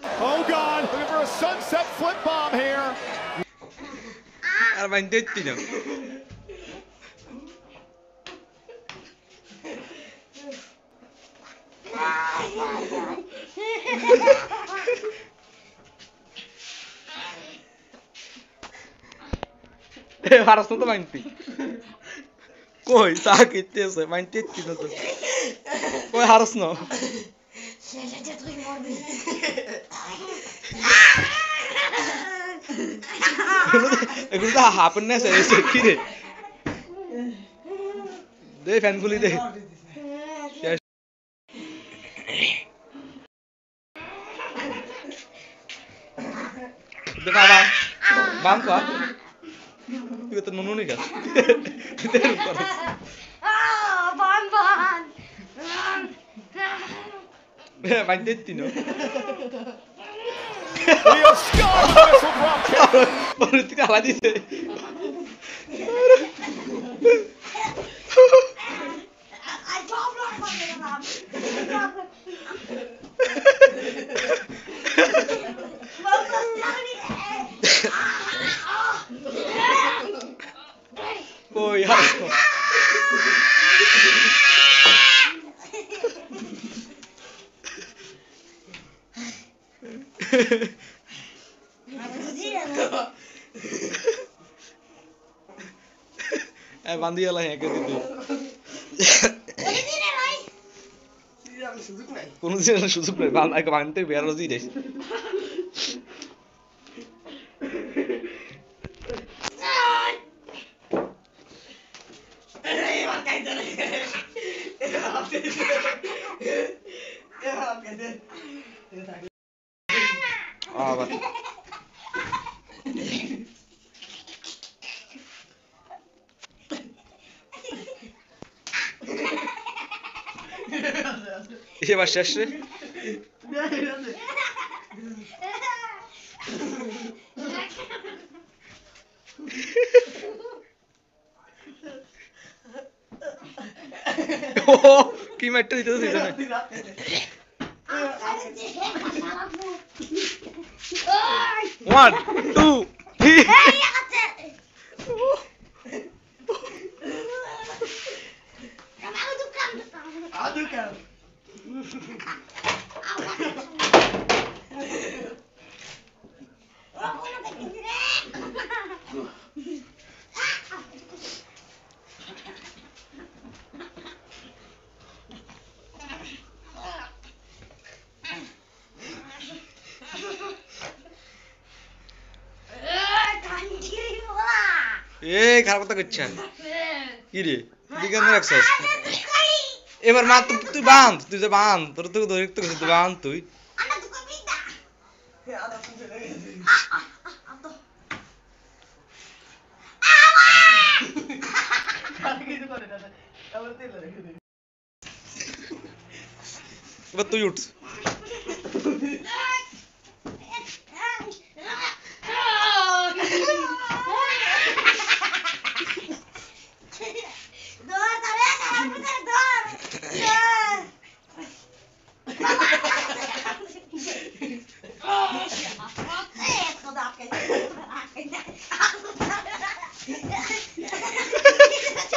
Oh God, looking for a sunset flip bomb here. আর বাইন্দে দিন harus tuh mainti koi sakit ya saya mainti tidak tuh koi harus no এগুলো তো হাপেন না sir কি রে দে ফ্যানগুলি দে দে বাবা বাম তো itu tuh nunu nih kan itu ban main detin no Leo Scott with a missile drop kick. baru itu kalah di sini oh ya bandi lah ya kayak gitu কোনো দিন সুযোগ নাই বান আগে বানতে বের হই রে আবার এবার শেষ রে কি মারতে দিতে দিতে না 1 2 3 খারাপ কথা করছেন কি রে তুই কেন রাখছস এবার মা তুই বাঁধ তুই যে বাঁধ তোর তো দরিক্ত করছিস তুই বাঁধ তুই এবার তুই উঠ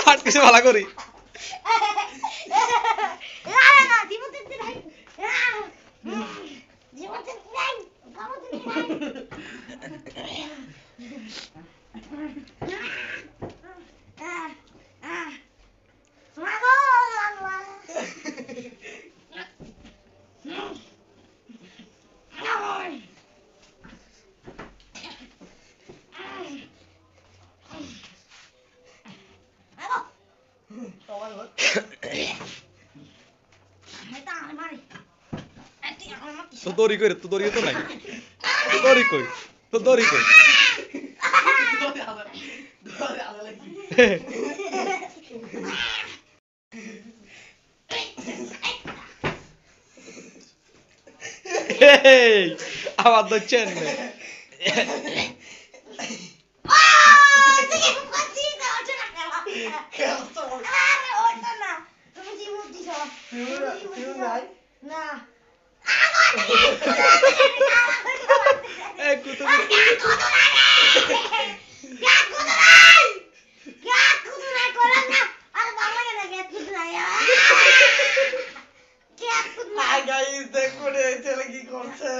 হাট কিছু ভালো করি তো দড়ি কই তো দড়ি তো নাই তো দড়ি কই তো দড়ি কই এই আবার দচ্ছেন না এই কুতু হাই গাইস দেখো রে ছেলে কি করছে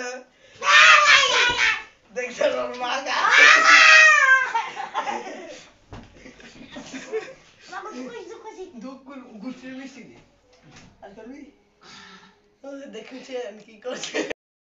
দেখছেন ওর মা দুঃখ গুছিয়ে মিশিয়ে আর করবি দেখেছেন কি করছে